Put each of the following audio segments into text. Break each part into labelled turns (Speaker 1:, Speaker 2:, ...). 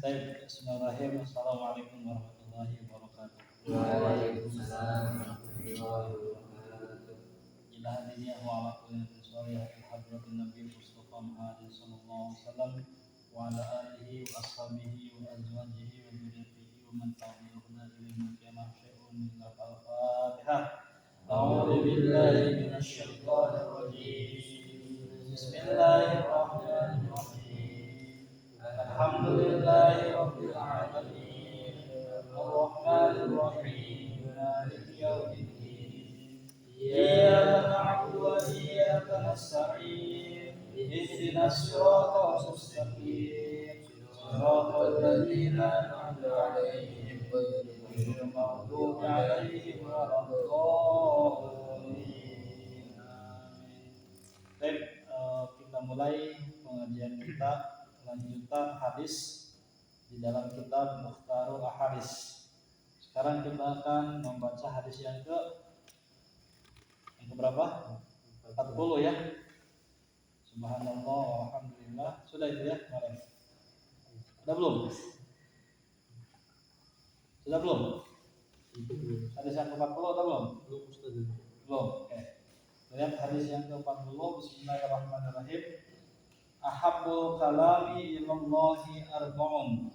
Speaker 1: Baik, bismillahirrahmanirrahim. Assalamualaikum warahmatullahi wabarakatuh.
Speaker 2: Waalaikumsalam warahmatullahi wabarakatuh.
Speaker 1: Ila hadiniya wa ala kulli sholih hadratin nabi Mustafa Muhammad sallallahu alaihi wasallam wa ala alihi wa ashabihi wa azwajihi wa dzurriyyatihi wa man tabi'ahum ila yaumil qiyamah syai'un min al-Fatihah. A'udzu billahi minasy syaithanir rajim. Bismillahirrahmanirrahim. Alhamdulillahi rabbil alamin. Ar-Rahmanir Rahim. Maliki yaumiddin. Iyyaka na'budu wa iyyaka nasta'in. Ihdinas siratal mustaqim. Siratal ladzina an'amta 'alaihim ghairil maghdubi 'alaihim waladdallin. Amin. Baik, kita mulai pengajian kita lanjutan hadis di dalam kitab Mukhtarul Ahadits. Sekarang kita akan membaca hadis yang berapa? 40 ya. Subhanallah walhamdulillah. Sudah itu ya kemarin. Sudah belum? Sudah belum? Hadis yang ke-40 atau belum? Belum. Oke. Lihat hadis yang ke-40. Bismillahirrahmanirrahim. Ahabbul kalami ilallahi arba'un.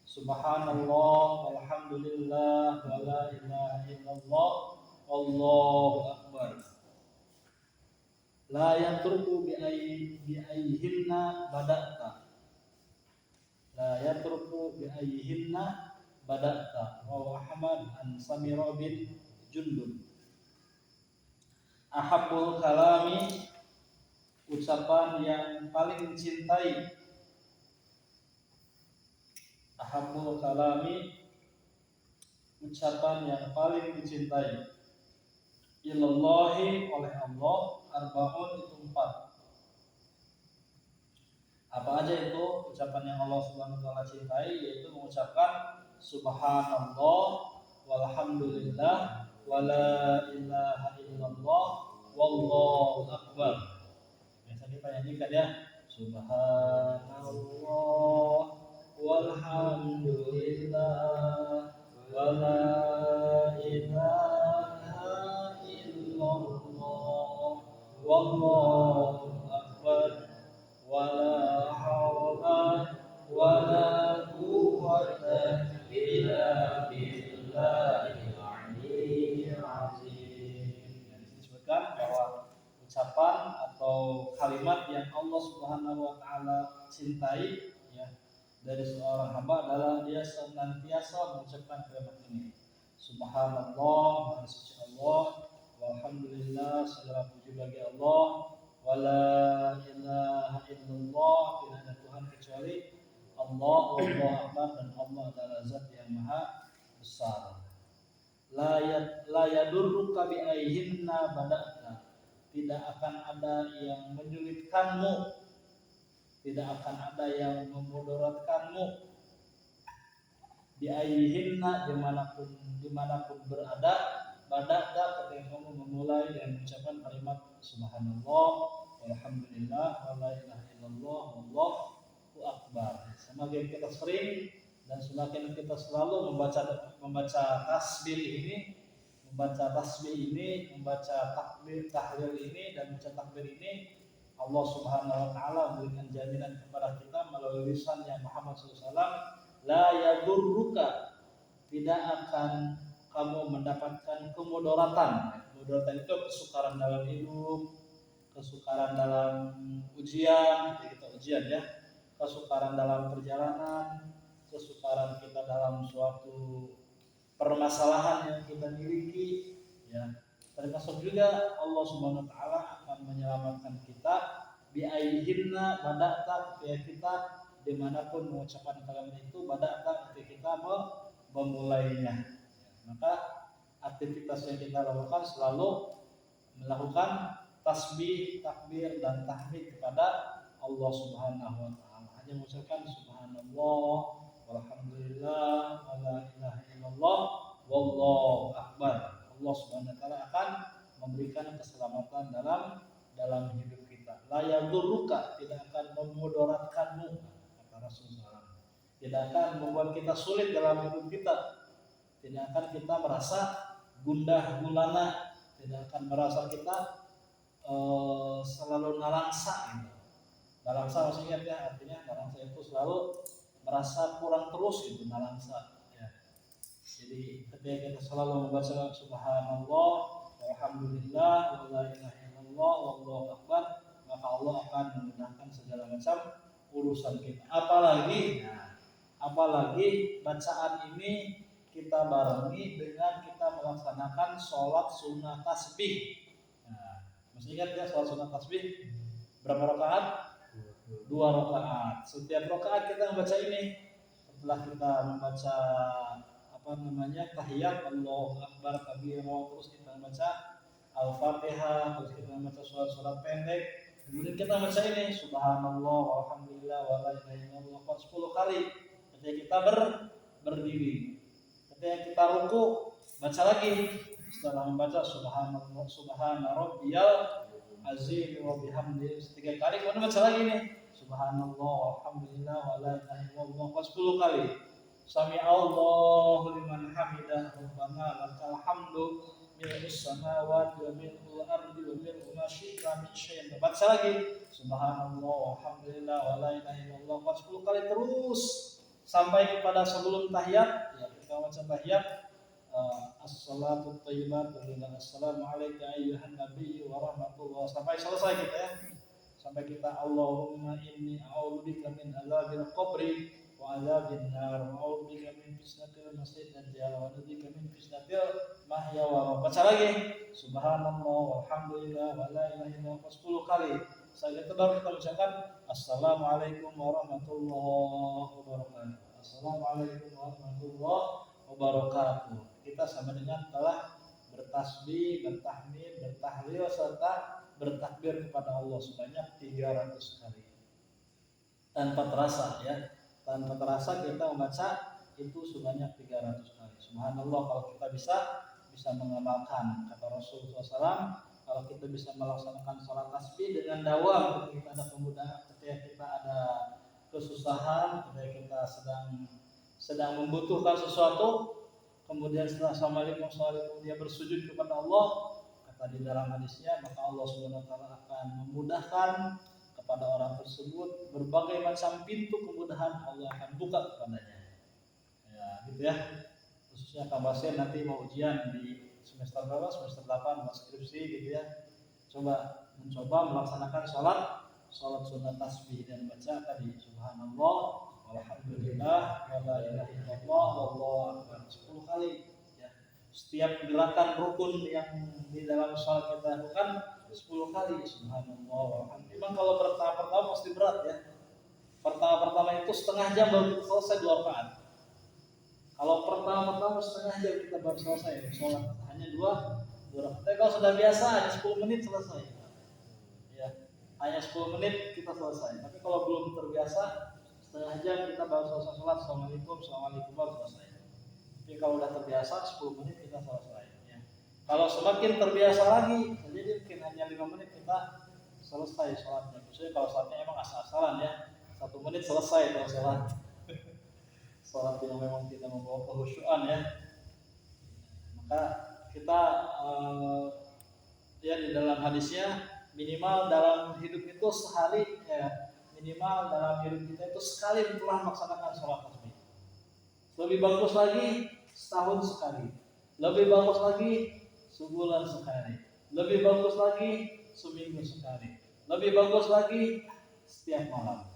Speaker 1: Subhanallah walhamdulillah wa la ilaha illallah wallahu akbar. La yatruku bi ayyihinna bada'ta. La yatruku bi ayyihinna bada'ta. Wa Ahmad an Samira bin Jundub. Ahabbul kalami, ucapan yang paling dicintai. Ahabbul kalami, ucapan yang paling dicintai. Ilallahi, oleh Allah, arba'un, itu 4. Apa aja itu ucapan yang Allah Subhanahu wa taala cintai? Yaitu mengucapkan subhanallah walhamdulillah wa la ilaha illallah wallahu akbar. Kita nyanyikan ya, subhanallah walhamdulillah wa la ilaha illallah wallahu akbar wa la hawla wa la quwwata illa billahil aliyyil azim. Disebutkan bahwa ucapan atau kalimat yang Allah Subhanahu wa taala cintai ya dari seorang hamba adalah dia senantiasa mengucapkan kalimat ini. Subhanallah, maha suci Allah, walhamdulillah, segala puji bagi Allah, wala ilaha illallah, tidak ada Tuhan kecuali Allah, Allah akbar, dan Allah adalah zat yang maha besar. La yadurruka bi ayyihinna bada'ta. Tidak akan ada yang menyulitkanmu, tidak akan ada yang memudaratkanmu. Bi ayyihinna, dimanapun berada, bada'ta, ketika kamu memulai dengan mengucapkan kalimat subhanallah walhamdulillah wa la ilaha illallah wallahu akbar. Semakin kita sering dan semakin kita selalu membaca tasbih ini, membaca tasbih ini, membaca takbir tahlil ini, dan membaca takbir ini, Allah Subhanahu wa taala memberikan jaminan kepada kita melalui lisannya Muhammad SAW, la yadurruka, tidak akan kamu mendapatkan kemudaratan. Kemudaratan itu kesukaran dalam hidup, kesukaran dalam ujian, kita ujian ya, kesukaran dalam perjalanan, kesukaran kita dalam suatu permasalahan yang kita miliki ya. Termasuk juga Allah Subhanahu wa taala akan menyelamatkan kita bi ayyihinna bada'ta, ketika kita dimanapun mengucapkan kalimat itu, bada'ta ketika kita memulainya. Maka aktivitas yang kita lakukan selalu melakukan tasbih, takbir, dan tahmid kepada Allah Subhanahu wa taala. Hanya mengucapkan subhanallah walhamdulillah wa la ilaha illallah wallahu akbar. Allah Subhanahu wa taala akan memberikan keselamatan dalam hidup kita. La yadurruka, tidak akan memudaratkanmu, kata Rasulullah. Tidak tidak akan membuat kita sulit dalam hidup kita, tidak akan kita merasa gundah gulana, tidak akan merasa kita selalu nalangsa gitu. Nalangsa maksudnya ya, artinya nalangsa itu selalu merasa kurang terus gitu, nalangsa ya. Jadi ketika kita selalu membaca subhanallah, walhamdulillah, wala ilaha illallah, wallahu akbar, maka Allah akan memudahkan segala macam urusan kita. Apalagi bacaan ini kita barengi dengan kita melaksanakan sholat sunnah tasbih. Nah, masih ingat ya sholat sunnah tasbih berapa rakaat? 2 rakaat. Setiap rakaat kita membaca ini. Setelah kita membaca tahiyat, Allahu akbar kabira, terus kita membaca Al-Fatihah, terus kita membaca surat-surat pendek. Kemudian kita baca ini subhanallah walhamdulillah wala ilaha illallah 10 kali. Ketika kita berdiri. Ketika kita ruku, baca lagi. Setelah membaca subhanallah subhana rabbiyal azim wa bihamdihi 3 kali, kemudian baca lagi nih subhanallah walhamdulillah wala ilaha illallah 10 kali. Sami Allahu liman hamidah rabbana lakal hamdu mil'us samawati wa mil'ul ardi wa mil'u ma syi'ta min syai'in. Baca lagi subhanallah walhamdulillah wala ilaha illallah 10 kali terus sampai kepada sebelum tahiyat. Ya, kita baca tahiyat as-salatu thayyibatu lillahi assalamu alayka ayyuhan nabiyyu wa rahmatullah sampai selesai kita ya. Sampai kita Allahumma inni a'udzubika min adzabil qabri wa adzabin nar wa a'udzubika min fitnatil masiihid dajjal wa a'udzubika min fitnatil mahya wa mamat. Baca lagi subhanallah walhamdulillah wa la ilaha illallah 10 kali. Setelah itu baru kita ucapkan assalamualaikum warahmatullahi wabarakatuh. Assalamualaikum warahmatullahi wabarakatuh. Kita sama dengan telah bertasbih, bertahmid, bertahlil serta bertakbir kepada Allah sebanyak 300 kali. Tanpa terasa ya, tanpa terasa kita membaca itu sebanyak 300 kali. Subhanallah, kalau kita bisa mengamalkan kata Rasulullah SAW, kalau kita bisa melaksanakan sholat tasbih dengan dawam ketika kita ada kemudahan, ketika kita ada kesusahan, ketika kita sedang membutuhkan sesuatu, kemudian setelah assalamualaikum dia bersujud kepada Allah, kata di dalam hadisnya, maka Allah Subhanahu wa taala akan memudahkan kepada orang tersebut berbagai macam pintu kemudahan Allah akan buka kepadanya. Ya, gitu ya. Khususnya Kang Basir nanti mau ujian di semester berapa? Semester 8 mau skripsi gitu ya. Mencoba melaksanakan sholat sunnah tasbih dan baca tadi subhanallah walhamdulillah wala ilaha illallah wallahu akbar 10 kali ya. Setiap gerakan rukun yang di dalam sholat kita lakukan 10 kali subhanallah walhamdulillah. Memang kalau pertama pasti berat ya. Pertama itu setengah jam baru kita selesai 2 rakaat. Kalau pertama setengah jam kita baru selesai sholat hanya 2 rakaat. Tapi kalau sudah biasa hanya 10 menit selesai. Ya, hanya 10 menit kita selesai. Tapi kalau belum terbiasa setengah jam kita baru selesai sholat. Assalamualaikum baru selesai. Tapi kalau sudah terbiasa 10 menit kita selesai. Ya. Kalau semakin terbiasa lagi, jadi mungkin hanya 5 menit kita selesai sholatnya. Khususnya kalau sholatnya emang asal-asalan ya, 1 menit selesai kalau sholat. Sholat yang memang tidak membawa kehusyuan ya. Maka kita ya di dalam hadisnya minimal dalam hidup itu sehari ya, minimal dalam hidup kita itu sekali telah melaksanakan sholat tasbih. Lebih bagus lagi setahun sekali, lebih bagus lagi sebulan sekali, lebih bagus lagi seminggu sekali, lebih bagus lagi setiap malam.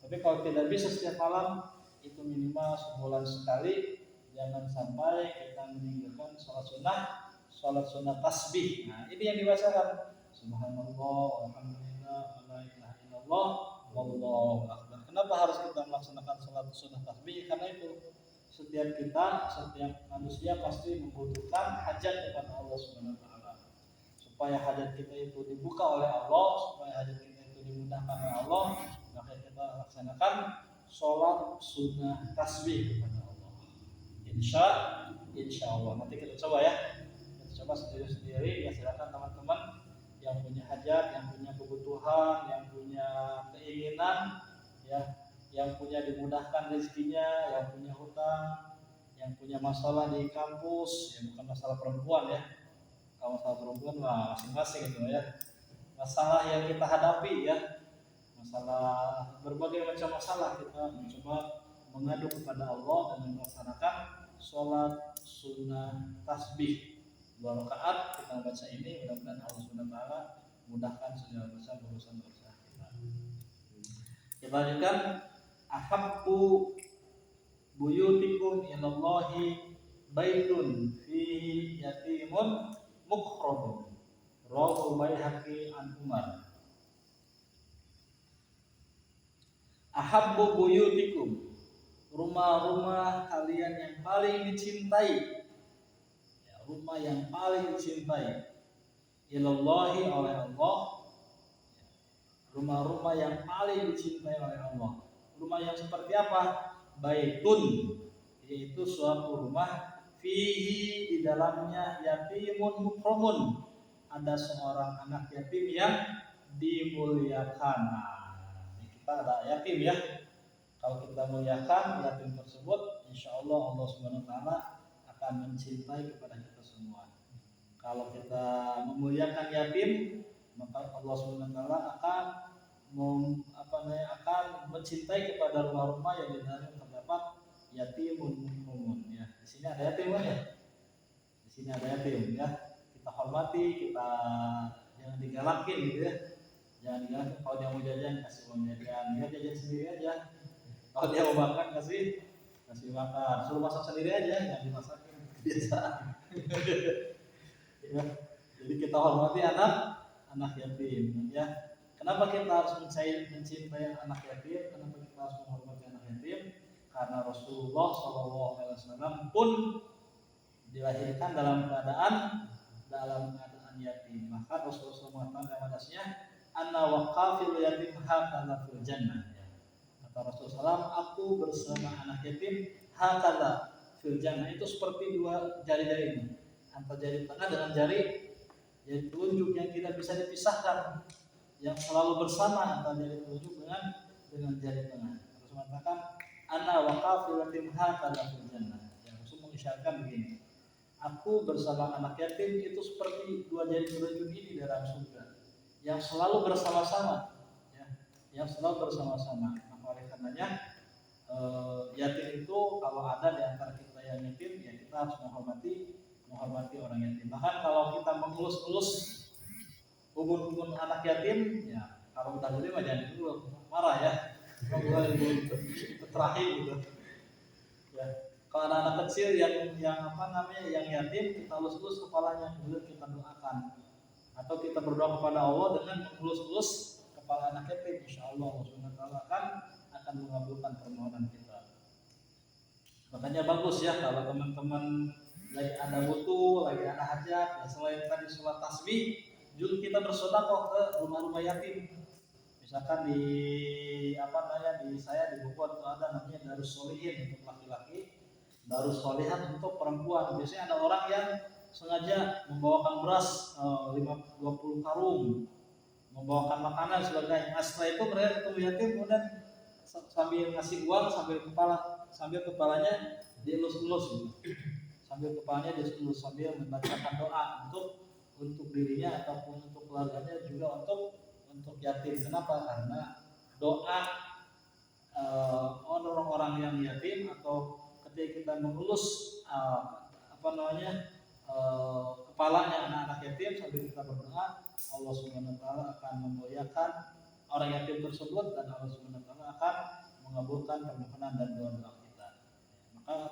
Speaker 1: Tapi kalau tidak bisa setiap malam, itu minimal sebulan sekali. Jangan sampai kita meninggalkan sholat sunnah tasbih. Nah, ini yang dibacakan subhanallah walhamdulillah wala ilaha illallah wallahu akbar. Kenapa harus kita melaksanakan sholat sunnah tasbih? Karena itu setiap manusia pasti membutuhkan hajat kepada Allah Subhanahu wa taala. Supaya hajat kita itu dibuka oleh Allah, supaya hajat kita itu dimudahkan oleh Allah, maka kita laksanakan sholat sunnah tasbih kepada Allah. Insya Allah. Nanti kita coba ya. Kita coba sendiri-sendiri. Ya silakan teman-teman yang punya hajat, yang punya kebutuhan, yang punya keinginan, ya yang punya dimudahkan rezekinya, yang punya hutang, yang punya masalah di kampus, ya bukan masalah perempuan ya. Kalau masalah perempuan mah masing-masing itu ya. Masalah yang kita hadapi ya, masalah berbagai macam masalah kita mencoba mengadu kepada Allah dan melaksanakan sholat sunnah tasbih 2 rakaat kita baca ini, mudah-mudahan Allah Subhanahu wa taala mudahkan segala macam urusan kita. Kita lanjutkan, ahabbu buyutikum ilallahi baitun fihi yatimun mukhrabun, rawahu Baihaqi an Umar. Ahabbu buyutikum, rumah-rumah kalian yang paling dicintai, ya, rumah yang paling dicintai, ilallahi oleh Allah, rumah-rumah yang paling dicintai oleh Allah. Rumah yang seperti apa? Baitun, yaitu suatu rumah, fihi, di dalamnya, yatimun mukramun, ada seorang anak yatim yang dimuliakan. Nah, kita ada yatim ya. Kalau kita muliakan yatim tersebut, insya Allah Allah Subhanahu wa taala akan mencintai kepada kita semua. Kalau kita memuliakan yatim, maka Allah Subhanahu wa taala akan akan mencintai kepada rumah-rumah yang di dalamnya terdapat yatimun mukramun ya. Di sini ada yatim ya. Di sini ada yatim ya. Kita hormati, kita jangan digalakin gitu ya. Jangan digalakin, kalau dia mau jajan kasih uang jajan, dia jajan sendiri aja. Kalau dia mau makan kasih makan. Suruh masak sendiri aja, jangan dimasakin. Biasa. Ya. Jadi kita hormati anak yatim ya. Kenapa kita harus mencintai anak yatim? Kenapa kita harus menghormati anak yatim? Karena Rasulullah SAW pun dilahirkan dalam keadaan yatim. Maka Rasulullah SAW mengatakan dalam hadisnya, "Anna waqafil yatim hakadha fil jannah." Kata Rasulullah SAW, aku bersama anak yatim hakadha fil jannah, itu seperti dua jari-jari ini, antara jari tengah dengan jari telunjuk yang tidak bisa dipisahkan, yang selalu bersama antara jari telunjuk dengan jari tengah. Rasul mengatakan, "Ana waqafil yatim hakadha fil jannah." Yang Rasul mengisyaratkan begini, aku bersama anak yatim itu seperti dua jari telunjuk ini dalam surga, yang selalu bersama-sama, ya, yang selalu bersama-sama. Maka oleh karenanya yatim itu kalau ada di antara kita yang yatim, ya kita harus menghormati orang yatim. Bahkan kalau kita mengelus-elus ubun-ubun anak yatim, ya kalau udah gede mah jangan dulu marah ya. Kalau itu terakhir gitu. Ya. Kalau anak kecil yang yatim, kita elus-elus kepalanya, kemudian kita doakan. Atau kita berdoa kepada Allah dengan mengelus-elus kepala anak yatim, insyaallah Allah Subhanahu wa taala akan mengabulkan permohonan kita. Makanya bagus ya kalau teman-teman lagi ada butuh, lagi ada hajat, ya selain tadi sholat tasbih, juga kita bersedekah ke rumah-rumah yatim. Misalkan di saya di Bogor itu ada namanya Darus Sholihin untuk laki-laki, Darus Sholihat untuk perempuan. Biasanya ada orang yang sengaja membawakan beras 20 karung, membawakan makanan sebagainya. Setelah itu mereka ketemu yatim, kemudian sambil ngasih uang sambil kepalanya dielus-elus gitu. Sambil membacakan doa untuk dirinya ataupun untuk keluarganya, juga untuk yatim. Kenapa? Karena doa orang-orang yang yatim, atau ketika kita mengelus kepalanya anak-anak yatim sambil kita berdoa, Allah Subhanahu wa taala akan memuliakan orang yatim tersebut, dan Allah Subhanahu wa taala akan mengabulkan permohonan dan doa-doa kita. Maka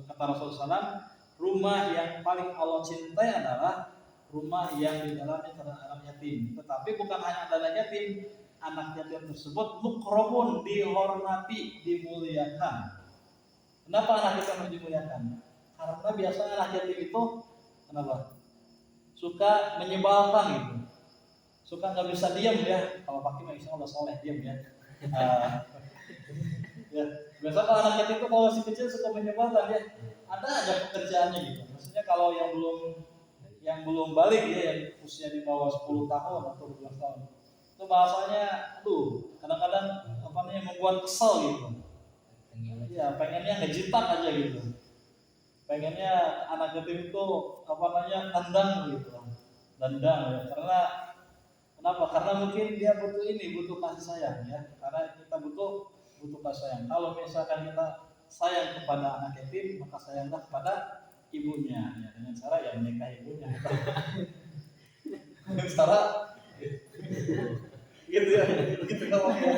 Speaker 1: kata Rasulullah SAW, rumah yang paling Allah cintai adalah rumah yang di dalamnya terdapat anak yatim. Tetapi bukan hanya ada anak yatim, anak yatim tersebut mukramun, dihormati, dimuliakan. Kenapa anak yatim dimuliakan? Karena biasanya anak yatim itu kenapa? Suka menyebalkan gitu. Suka nggak bisa diam ya. Kalau pakai nggak bisa, udah soleh diam ya. Ya, biasa kalau anak yatim itu kalau masih kecil suka menyebalkan ya. Ada aja pekerjaannya gitu. Maksudnya kalau yang belum balik ya, yang usia di bawah 10 tahun atau 12 tahun, itu bahasanya, kadang-kadang membuat kesel gitu. Ya pengennya ngejitak aja gitu. Pengennya anak yatim itu tendang gitu. Tendang ya. Karena kenapa? Karena mungkin dia butuh kasih sayang ya. Karena kita butuh kasih sayang. Kalau misalkan kita sayang kepada anak yatim, maka sayanglah kepada ibunya ya, dengan cara menikahi ibunya. Dengan cara gitu ya, gitu kalau ya.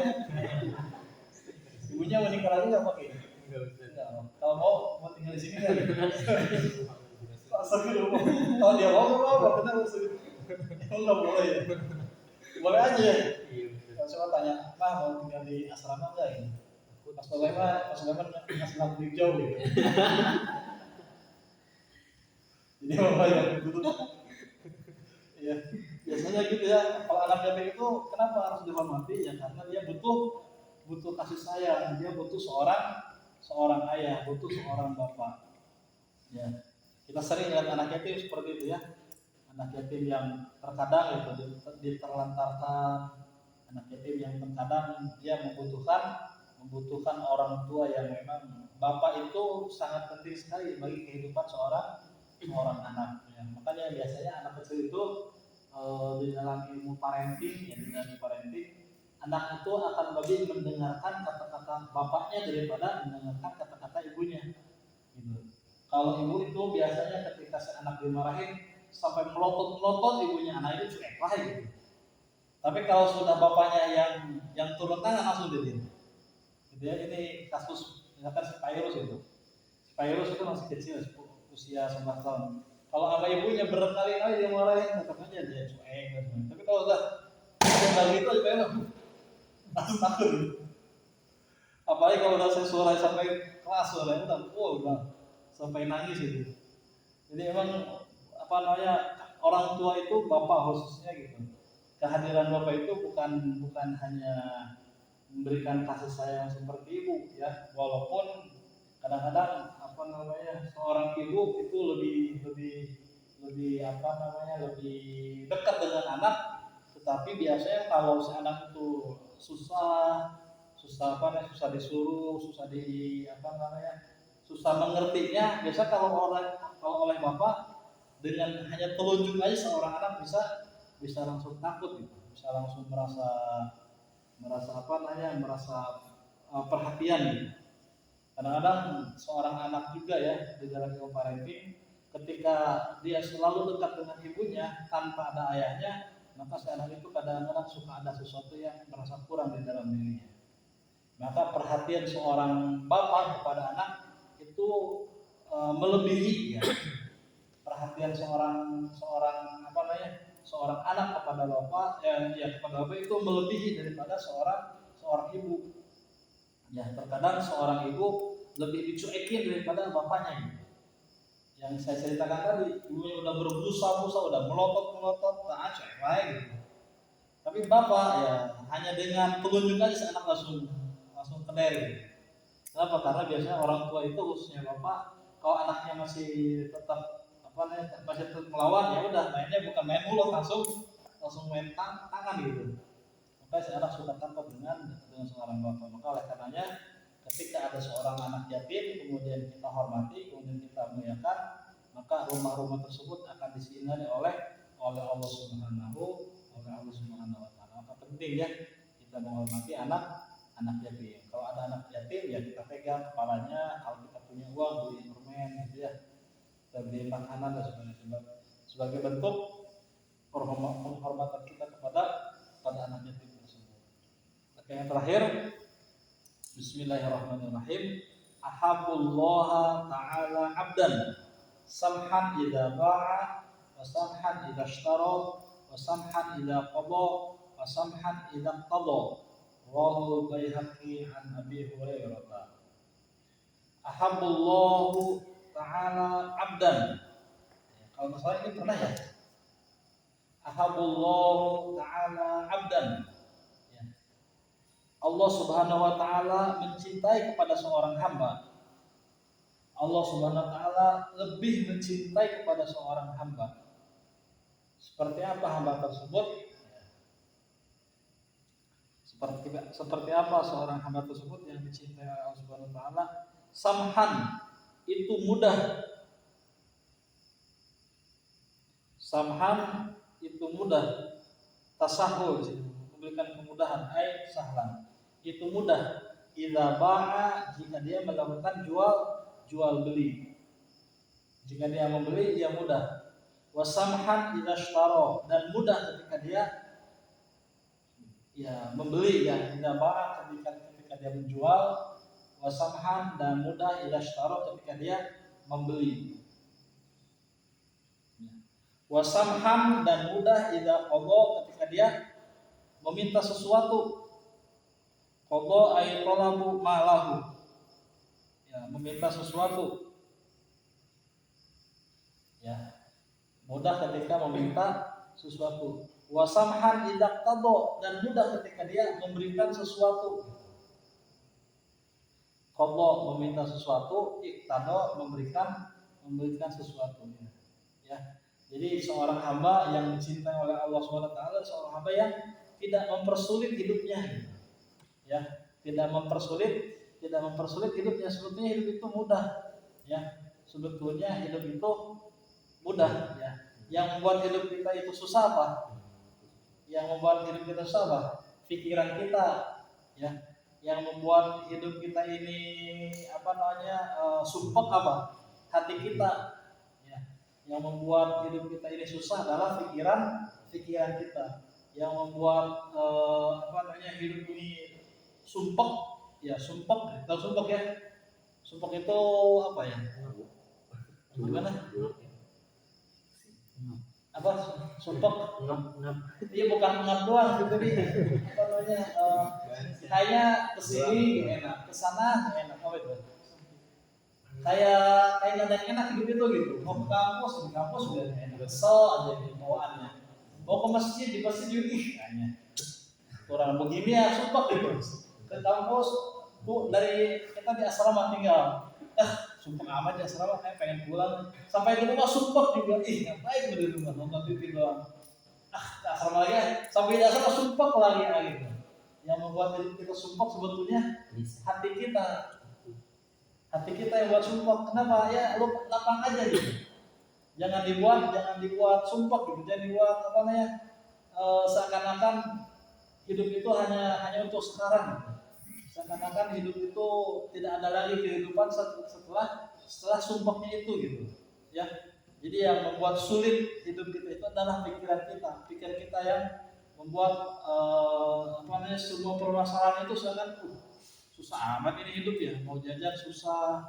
Speaker 1: Ibunya mau nikah lagi nggak pakai? Enggak. Kalau mau tinggal di sini kan? Astagfirullah. Kalau dia mau benar maksudnya. Emang nggak boleh ya? Boleh aja ya. Kalau saya tanya, mau tinggal di asrama nggak ini? Pas Sulaiman ngasih lampu hijau gitu. Jadi bapak yang duduk. Ya, biasanya gitu ya. Kalau anak yatim itu kenapa harus dihormati? Ya karena dia butuh kasih sayang, dia butuh seorang ayah, butuh seorang bapak. Ya, kita sering lihat anak yatim seperti itu ya. Anak yatim yang terkadang itu diterlantarkan, anak yatim yang terkadang dia membutuhkan orang tua yang memang bapak itu sangat penting sekali bagi kehidupan seorang anak. Ya, makanya biasanya anak kecil itu di dalam ilmu parenting, anak itu akan lebih mendengarkan kata-kata bapaknya daripada mendengarkan kata-kata ibunya. Gitu. Kalau ibu itu biasanya ketika si anak dimarahin sampai melotot ibunya, anak itu cuek lah gitu. Tapi kalau sudah bapaknya yang turun tangan langsung dia. Gitu ya, ini kasus misalkan si Pairus itu. Si Pairus itu masih kecil, usia 11 tahun. Kalau sama ibunya berkali-kali dia marahin, tetap aja dia cuek. Tapi kalau udah gitu aja langsung takut. Apalagi kalau udah suara sampai kelas suaranya udah sampai nangis itu. Jadi emang orang tua itu bapak khususnya gitu. Kehadiran bapak itu bukan hanya memberikan kasih sayang seperti ibu ya, walaupun kadang-kadang seorang ibu itu lebih dekat dengan anak, tetapi biasanya kalau si anak itu susah disuruh, susah mengertinya, biasa kalau oleh bapak dengan hanya telunjuk aja seorang anak bisa langsung takut gitu, bisa langsung merasa perhatian gitu. Kadang-kadang seorang anak juga ya di dalam ilmu parenting, ketika dia selalu dekat dengan ibunya tanpa ada ayahnya, maka si anak itu kadang-kadang suka ada sesuatu yang merasa kurang di dalam dirinya. Maka perhatian seorang bapak kepada anak itu melebihi ya. Perhatian seorang anak kepada bapak kepada bapak itu melebihi daripada seorang ibu. Ya, terkadang seorang ibu lebih dicuekin daripada bapaknya gitu. Yang saya ceritakan tadi, ibunya udah berbusa-busa, udah melotot, cuek baik gitu. Tapi bapak ya hanya dengan telunjuk aja si anak langsung keder gitu. Kenapa? Karena biasanya orang tua itu khususnya bapak, kalau anaknya masih tetap melawan, ya udah mainnya bukan main mulut, langsung main tangan gitu. Maka si anak suka takut dengan seorang bapak. Maka oleh karenanya ketika ada seorang anak yatim kemudian kita hormati, kemudian kita muliakan, maka rumah-rumah tersebut akan disinari oleh Allah Subhanahu wa taala. Maka penting ya kita menghormati anak yatim. Kalau ada anak yatim ya kita pegang kepalanya, kalau kita punya uang beli permen gitu ya, kita beli makanan dan sebagainya sebagai bentuk penghormatan kita kepada anak yatim tersebut. Oke, yang terakhir, Bismillahirrahmanirrahim. Ahabullah ta'ala abdan samhan idza ba'a wa samhan idza ishtara wa samhan idza qada wa samhan idza qada. Rawahu Baihaqi an Abi Hurairah. Ahabullahu ta'ala abdan. Kalau masalah ini pernah ya? Ahabullahu ta'ala abdan. Allah Subhanahu wa taala mencintai kepada seorang hamba. Allah Subhanahu wa taala lebih mencintai kepada seorang hamba. Seperti apa hamba tersebut? Seperti apa seorang hamba tersebut yang dicintai oleh Allah Subhanahu wa taala? Samhan, itu mudah. Samhan itu mudah. Tasahul, memberikan kemudahan, sahlan. Itu mudah. Idza ba'a, jika dia melakukan jual beli. Jika dia membeli, dia mudah. Wasamhan idza ishtara, dan mudah ketika dia membeli, idza ba'a, ketika dia menjual. Wasamhan, dan mudah idza ishtara, ketika dia membeli. Wasamhan, dan mudah idza qada, ketika dia meminta sesuatu. Qada ay talabu malahu, meminta sesuatu. Mudah ketika meminta sesuatu. Wasamhan idza qada, dan mudah ketika dia memberikan sesuatu. Qada meminta sesuatu, iqtada memberikan sesuatu. Jadi seorang hamba yang dicintai oleh Allah SWT, seorang hamba yang tidak mempersulit hidupnya. Tidak mempersulit hidupnya. Sebetulnya hidup itu mudah. Sebetulnya hidup itu mudah. Yang membuat hidup kita itu susah apa? Pikiran kita. Yang membuat hidup kita ini sumpek apa? Hati kita. Yang membuat hidup kita ini susah adalah pikiran kita. Yang membuat hidup ini sumpek, tahu sumpek ya? Sumpek itu apa ya? Gimana? Apa sumpek? Iya, bukan ngap doang gitu nih. Kayak kesini enak, kesana enak, apa itu? Kayak nggak enak hidup itu gitu. Mau ke kampus, di kampus udah enak, kesel aja gitu bawaannya. Mau ke masjid, di masjid juga kayaknya kurang begini ya, sumpah gitu. Ke kampus tuh, dari kita di asrama tinggal, sumpah amat di asrama, kayak pengen pulang. Sampai di rumah sumpah juga, ngapain gue di rumah nonton TV doang. Ke asrama lagi, sampai di asrama sumpah lagi gitu. Yang membuat kita sumpah sebetulnya hati kita yang buat sumpah. Kenapa? Ya lu lapang aja gitu. Jangan dibuat sumpah gitu. Jangan dibuat seakan-akan hidup itu hanya untuk sekarang. Seakan-akan hidup itu tidak ada lagi kehidupan setelah sumpahnya itu gitu. Jadi yang membuat sulit hidup kita itu adalah pikiran kita yang membuat semua permasalahan itu seakan susah amat ini hidup ya. Mau jajan susah,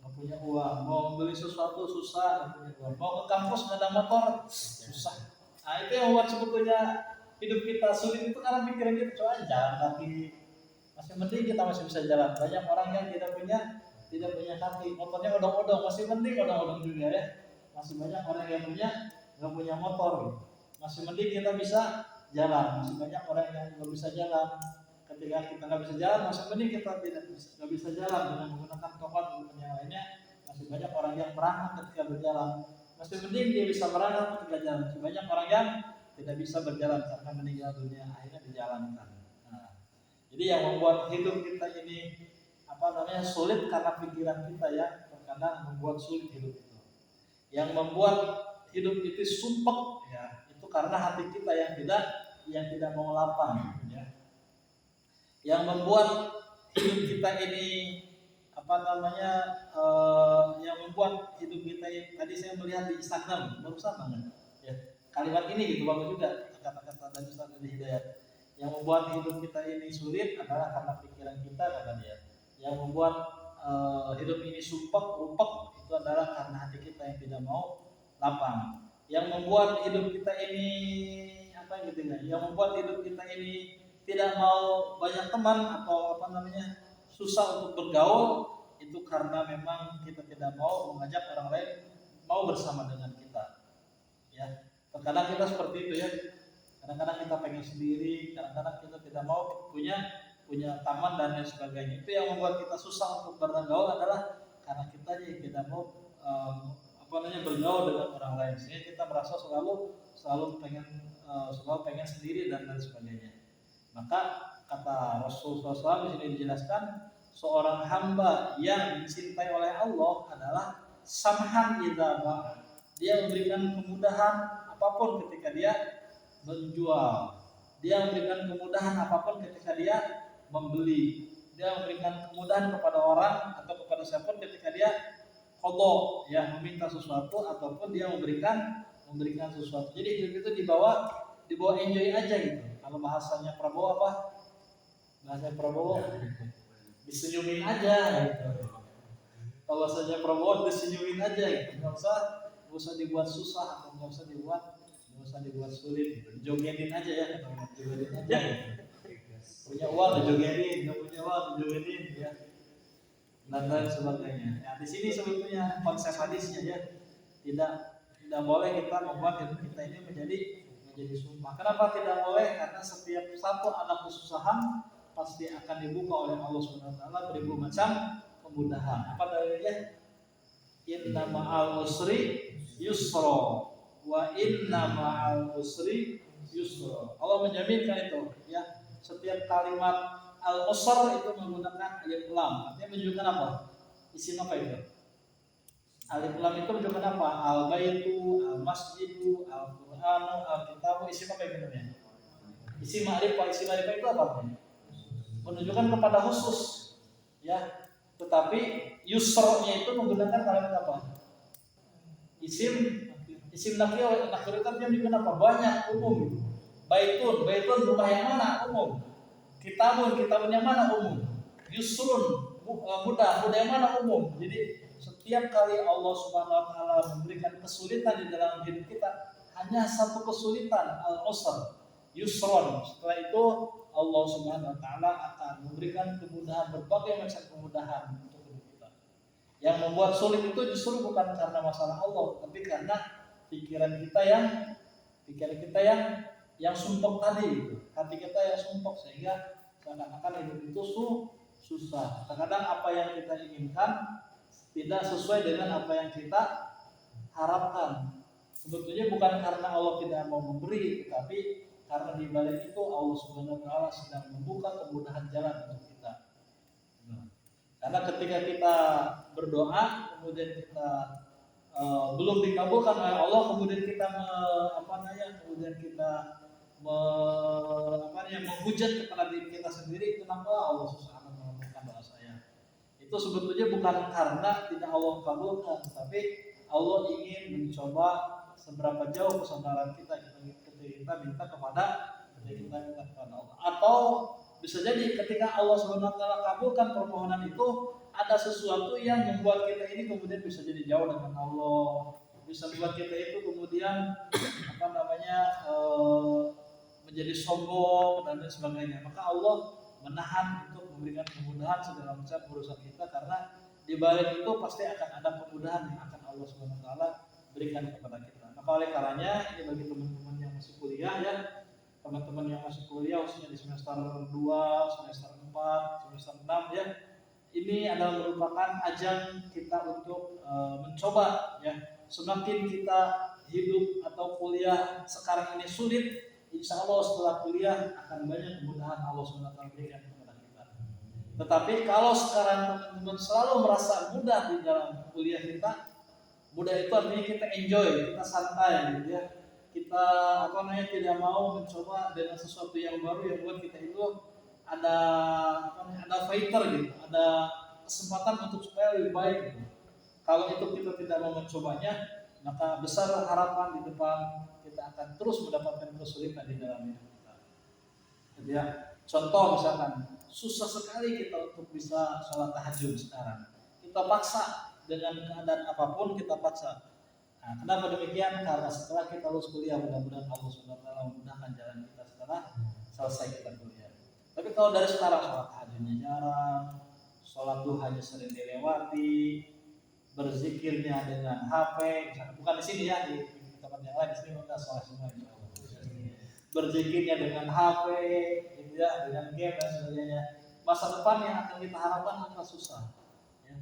Speaker 1: nggak punya uang. Mau beli sesuatu susah, nggak punya uang. Mau ke kampus nggak ada motor, susah. Nah itu yang membuat sebetulnya hidup kita sulit itu karena pikiran kita. Coba jalan kaki, masih mending kita masih bisa jalan. Banyak orang yang tidak punya kaki, motornya odong-odong, masih mending odong-odong juga ya. Masih banyak orang yang nggak punya motor, gitu. Masih mending kita bisa jalan. Masih banyak orang yang nggak bisa jalan. Ketika kita nggak bisa jalan, masih mending kita nggak bisa jalan dengan menggunakan tongkat dan yang lainnya. Masih banyak orang yang merangkak ketika berjalan. Masih mending dia bisa merangkak ketika jalan. Masih banyak orang yang tidak bisa berjalan karena meninggal dunia, akhirnya dijalankan. Nah, jadi yang membuat hidup kita ini sulit karena pikiran kita ya, terkadang membuat sulit hidup itu. Yang membuat hidup itu sumpek ya, itu karena hati kita yang tidak mau lapang ya. Yang membuat hidup kita ini yang membuat hidup kita ini, tadi saya melihat di Instagram barusan banget ya, kalimat ini gitu bagus juga, kata-kata dari Ustaz Adi Hidayat. Yang membuat hidup kita ini sulit adalah karena pikiran kita, kata dia. Yang membuat hidup ini sumpek, rupek, itu adalah karena hati kita yang tidak mau lapang. Yang membuat hidup kita ini yang membuat hidup kita ini tidak mau banyak teman atau susah untuk bergaul, itu karena memang kita tidak mau mengajak orang lain mau bersama dengan kita. Ya, terkadang kita seperti itu ya. Kadang-kadang kita pengen sendiri, kadang-kadang kita tidak mau punya teman dan lain sebagainya. Itu yang membuat kita susah untuk bergaul adalah karena kita tidak mau bergaul dengan orang lain. Sehingga kita merasa selalu pengen sendiri dan lain sebagainya. Maka kata Rasulullah SAW di sini dijelaskan, seorang hamba yang dicintai oleh Allah adalah samhan idza ba'a. Dia memberikan kemudahan apapun ketika dia menjual. Dia memberikan kemudahan apapun ketika dia membeli. Dia memberikan kemudahan kepada orang atau kepada siapapun ketika dia qadha, ya, meminta sesuatu ataupun dia memberikan sesuatu. Jadi hidup itu dibawa enjoy aja gitu. Kalau bahasanya Prabowo apa? Bahasa Prabowo disenyumin aja gitu. Kalau saja Prabowo disenyumin aja gitu. Nggak usah dibuat susah atau nggak usah dibuat sulit gitu. Jogetin aja ya, jogetin aja gitu. Punya uang dijogetin, nggak punya uang dijogetin ya, dan lain sebagainya. Ya, di sini sebetulnya konsep hadisnya ya, tidak boleh kita membuat hidup kita ini menjadi sumpah. Kenapa tidak boleh? Karena setiap satu ada kesusahan pasti akan dibuka oleh Allah Subhanahu wa taala beribu macam kemudahan. Apa dalilnya? Inna ma'al usri yusra wa inna ma'al usri yusra. Allah menjaminkan itu ya. Setiap kalimat al-usr itu menggunakan alif lam. Artinya menunjukkan apa? Isim apa itu? Alif lam itu menunjukkan apa? Al-baitu, al-masjidu, al-qur'anu, al-kitabu. Isim apa itu namanya? Isim ma'rifah. Isim ma'rifah itu apa? Menunjukkan kepada khusus ya. Tetapi yusra-nya itu menggunakan kalimat apa? Isim nakir itu menunjukkan apa? Banyak, umum. Baitun rumah yang mana? Umum. Kitabun yang mana? Umum. Yusrun mudah yang mana? Umum. Jadi setiap kali Allah Subhanahu wa taala memberikan kesulitan di dalam hidup kita, hanya satu kesulitan, al-usr, yusron. Setelah itu Allah Subhanahu wa taala akan memberikan kemudahan, berbagai macam kemudahan untuk hidup kita. Yang membuat sulit itu justru bukan karena masalah Allah, tapi karena pikiran kita yang sumpek tadi itu. Hati kita yang sumpek sehingga seakan-akan hidup itu susah. Kadang-kadang apa yang kita inginkan tidak sesuai dengan apa yang kita harapkan. Sebetulnya bukan karena Allah tidak mau memberi, tetapi karena di balik itu Allah Subhanahu wa taala sedang membuka kemudahan jalan untuk kita. Karena ketika kita berdoa kemudian kita belum dikabulkan oleh Allah, kemudian kita menghujat kepada diri kita sendiri, kenapa Allah susah akan mengabulkan doa saya? Itu sebetulnya bukan karena tidak Allah kabulkan, tapi Allah ingin mencoba seberapa jauh kesabaran kita minta kepada Allah. Atau bisa jadi ketika Allah Subhanahu wa taala kabulkan permohonan itu, ada sesuatu yang membuat kita ini kemudian bisa jadi jauh dengan Allah, bisa membuat kita itu kemudian menjadi sombong dan lain sebagainya. Maka Allah menahan untuk memberikan kemudahan segala macam urusan kita, karena di balik itu pasti akan ada kemudahan yang akan Allah Subhanahu wa taala berikan kepada kita. Maka oleh karenanya ini bagi teman-teman yang masih kuliah ya, teman-teman yang masih kuliah khususnya di semester 2, semester 4, semester 6 ya, ini adalah merupakan ajang kita untuk mencoba ya. Semakin kita hidup atau kuliah sekarang ini sulit, insya Allah setelah kuliah akan banyak kemudahan Allah SWT berikan kepada kita. Tetapi kalau sekarang teman-teman selalu merasa mudah di dalam kuliah kita, mudah itu artinya kita enjoy, kita santai gitu ya. Kita tidak mau mencoba dengan sesuatu yang baru yang buat kita itu ada fighter gitu, ada kesempatan untuk supaya lebih baik gitu. Kalau itu kita tidak mau mencobanya, maka besar harapan di depan kita akan terus mendapatkan kesulitan di dalam hidup kita. Jadi ya, contoh misalkan susah sekali kita untuk bisa sholat tahajud sekarang. Kita paksa dengan keadaan apapun, kita paksa. Nah, kenapa demikian? Karena setelah kita lulus kuliah, mudah-mudahan Allah SWT memudahkan jalan kita setelah selesai kita kuliah. Tapi kalau dari sekarang sholat tahajudnya jarang, sholat duhanya sering dilewati, berzikirnya dengan HP, misalnya bukan di sini ya, di tempat yang lain, di sini kita sholat semua. Berzikirnya dengan HP, gitu ya, dengan game dan sebagainya. Masa depan yang akan kita harapkan apa? Susah. Ya.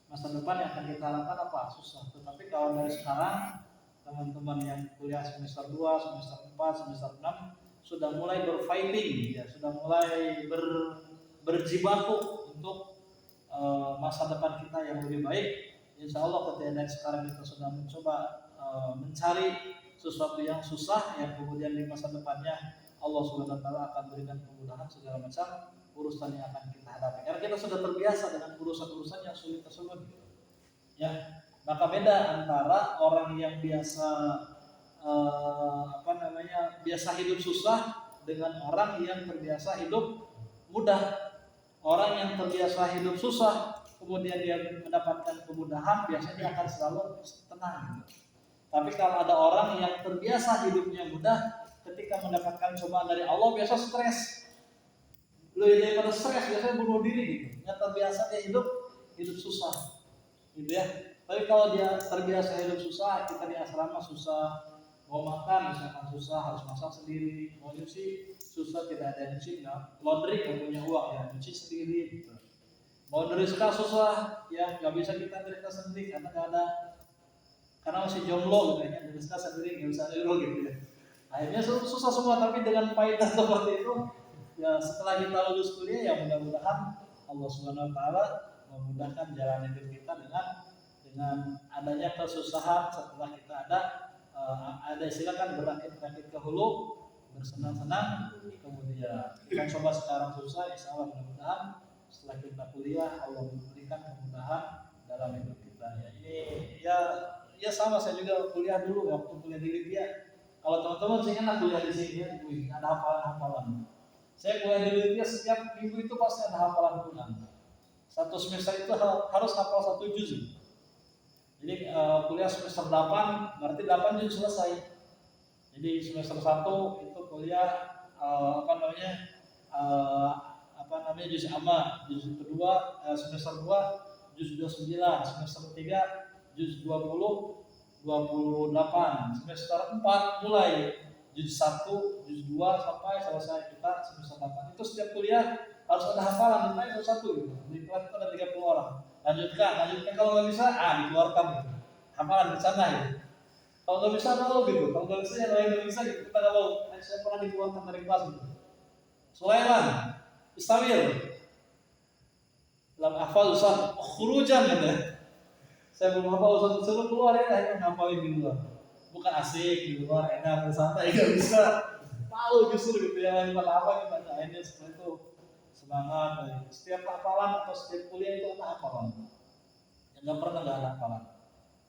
Speaker 1: Masa depan yang akan kita harapkan apa? Susah. Tetapi kalau dari sekarang teman-teman yang kuliah semester 2, semester 4, semester 6 sudah mulai berfighting, ya, sudah mulai berjibaku untuk masa depan kita yang lebih baik. Insya Allah ketika dari sekarang kita sudah mencoba mencari sesuatu yang susah, yang kemudian di masa depannya Allah Subhanahu wa taala akan berikan kemudahan segala macam urusan yang akan kita hadapi. Karena kita sudah terbiasa dengan urusan-urusan yang sulit tersebut. Ya, maka beda antara orang yang biasa biasa hidup susah dengan orang yang terbiasa hidup mudah. Orang yang terbiasa hidup susah kemudian dia mendapatkan kemudahan, biasanya dia akan selalu tenang. Tapi kalau ada orang yang terbiasa hidupnya mudah, ketika mendapatkan cobaan dari Allah biasa stres. Lebih daripada stres biasanya bunuh diri gitu. Yang terbiasa dia hidup susah, gitu ya. Tapi kalau dia terbiasa hidup susah, kita di asrama susah, mau makan misalkan susah, harus masak sendiri, mau nyuci susah, tidak ada yang nyuci, laundry nggak punya uang ya nyuci sendiri. Gitu. Mau neriska susah, ya nggak bisa kita neriska sendiri karena masih jomblo, kayaknya neriska sendiri nggak bisa dulu gitu ya. Akhirnya susah semua, tapi dengan faedah seperti itu, ya setelah kita lulus kuliah ya mudah-mudahan Allah Subhanahu wa taala memudahkan jalan hidup kita dengan adanya kesusahan. Setelah kita ada istilah kan berakit-rakit ke hulu, bersenang-senang kemudian. Kita coba sekarang susah, insya Allah mudah-mudahan setelah kita kuliah Allah memberikan kemudahan dalam hidup kita. Ya, ini ya sama, saya juga kuliah dulu waktu kuliah di Libya. Kalau teman-teman sih enak kuliah di sini ya, ada hafalan-hafalan. Saya kuliah di Libya setiap minggu itu pasti ada hafalan Quran. Satu semester itu harus hafal 1 juz. Jadi kuliah semester 8 berarti 8 juz selesai. Jadi semester 1 itu kuliah juz amma, juz kedua semester 2 juz 29, semester 3 juz 28, semester 4 mulai juz 1, juz 2 sampai selesai kita semester 8. Itu setiap kuliah harus ada hafalan, ditanya satu gitu. Di kelas itu ada 30 orang. Lanjutkan kalau nggak bisa, dikeluarkan gitu. Hafalan di sana gitu. Kalau nggak bisa tahu gitu, kalau nggak bisa yang lain nggak bisa gitu, kita nggak mau. Saya pernah dikeluarkan dari kelas gitu. Sulaiman, Istamil, lam hafal Ustaz, khurujan gitu. Saya belum hafal Ustaz, suruh keluar ya, hanya ngapalin di luar. Bukan asik di luar, enak bersantai, nggak bisa. Tahu justru gitu yang lain pada apa kita akhirnya setelah itu semangat. Setiap hafalan atau setiap kuliah itu ada hafalan. Yang nggak pernah nggak ada hafalan.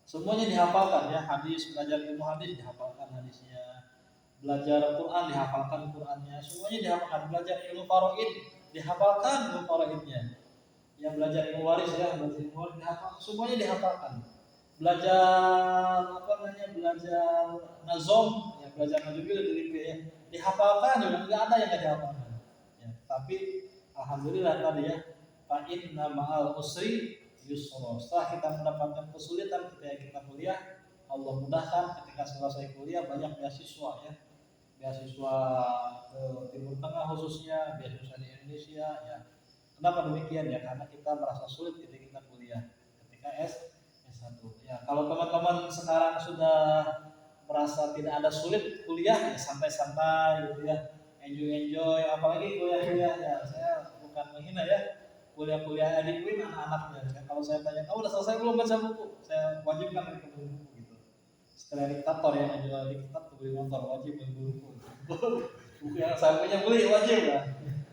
Speaker 1: Semuanya dihafalkan ya, hadis, belajar ilmu hadis dihafalkan hadisnya, belajar Quran dihafalkan Qurannya, semuanya dihafalkan. Belajar ilmu faraid dihafalkan ilmu faraidnya. Yang belajar ilmu waris ya, belajar ilmu waris dihafalkan, semuanya dihafalkan. Belajar belajar nazom ya, belajar nazom juga dari ya, dihafalkan juga, nggak ada yang nggak dihafalkan ya. Tapi alhamdulillah tadi ya, fa inna ma'al usri yusra. Setelah kita mendapatkan kesulitan ketika kita kuliah, Allah mudahkan ketika selesai kuliah. Banyak beasiswa ya, beasiswa ke Timur Tengah khususnya, beasiswa di Indonesia ya. Kenapa demikian ya? Karena kita merasa sulit ketika kita kuliah, ketika S1 ya. Kalau teman-teman sekarang sudah merasa tidak ada sulit kuliah, ya santai-santai gitu ya, enjoy, apalagi kuliah ya. Saya bukan menghina ya, kuliah adik Win anak-anaknya. Kalau saya tanya, kamu udah selesai belum baca buku? Saya wajibkan mereka beli buku gitu. Setelah diktator yang jual diktat beli motor, wajib beli buku. Buku yang saya punya beli wajib lah.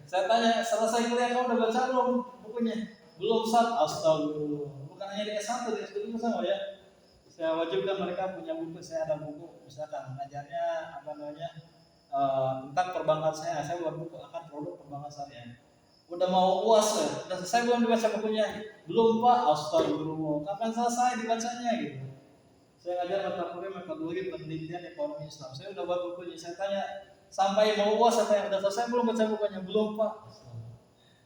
Speaker 1: Saya tanya, selesai kuliah kamu udah baca belum bukunya? Belum, Ustaz. Astagfirullah. Bukan hanya di S1, di S2 juga sama ya. Saya wajibkan mereka punya buku. Saya ada buku, misalkan mengajarnya tentang perbankan saya buat buku akan produk perbankan syariah. Udah mau UAS ya, udah selesai belum dibaca bukunya? Belum Pak. Astagfirullah. Kapan selesai dibacanya gitu? Saya ngajar mata kuliah metodologi penelitian ekonomi Islam. Saya udah buat bukunya. Saya tanya, sampai mau UAS saya udah selesai belum baca bukunya? Belum Pak.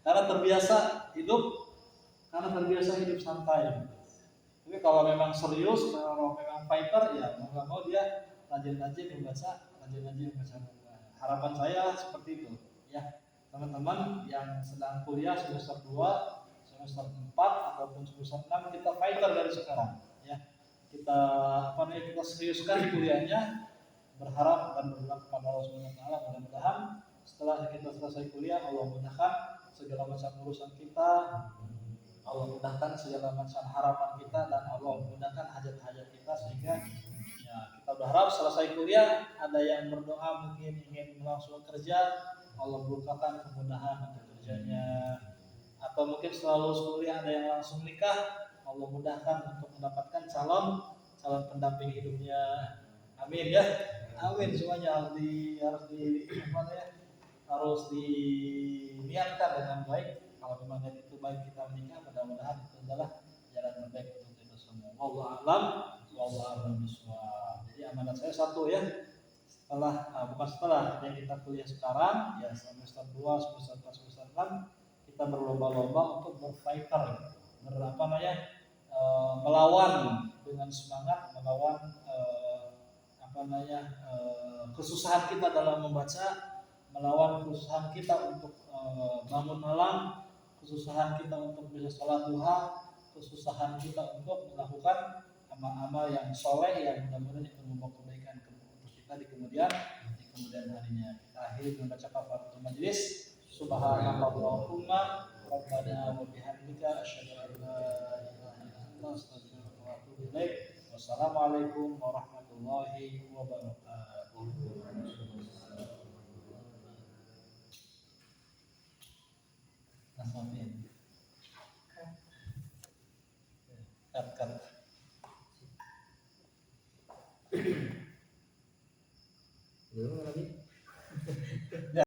Speaker 1: Karena terbiasa hidup santai. Tapi kalau memang serius, kalau memang fighter ya mau nggak mau dia rajin-rajin membaca buku. Harapan saya seperti itu ya. Teman-teman yang sedang kuliah semester 2, semester 4 ataupun semester 6, kita fighter dari sekarang ya. Kita seriuskan kuliahnya berharap dan berdoa kepada Allah Subhanahu wa taala, mudah-mudahan setelah kita selesai kuliah Allah mudahkan segala macam urusan kita, Allah mudahkan segala macam harapan kita, dan Allah mudahkan hajat-hajat kita, sehingga ya kita berharap selesai kuliah ada yang berdoa mungkin ingin langsung kerja, Allah bukakan kemudahan untuk kerjanya, atau mungkin setelah lulus kuliah ada yang langsung nikah, Allah mudahkan untuk mendapatkan calon pendamping hidupnya. Amin ya. Amin semuanya harus diniatkan dengan baik. Kalau memang itu baik kita menikah, mudah-mudahan itu adalah jalan terbaik untuk kita semua. Wallahu a'lam bishawab. Jadi amanat saya satu ya. Setelah yang kita kuliah sekarang ya, semester 2, semester 4, semester 6 kita berlomba-lomba untuk berfighter, melawan dengan semangat, melawan kesusahan kita dalam membaca, melawan kesusahan kita untuk bangun malam, kesusahan kita untuk bisa sholat duha, kesusahan kita untuk melakukan amal-amal yang soleh yang mudah-mudahan itu membawa kebaikan untuk kita di kemudian harinya. Kita akhiri dengan baca kafaratul majelis. Subhanallahumma rabbana wa bihamdika asyhadu an la ilaha illa anta astaghfiruka wa atubu ilaik. Wassalamualaikum warahmatullahi wabarakatuh. Nah,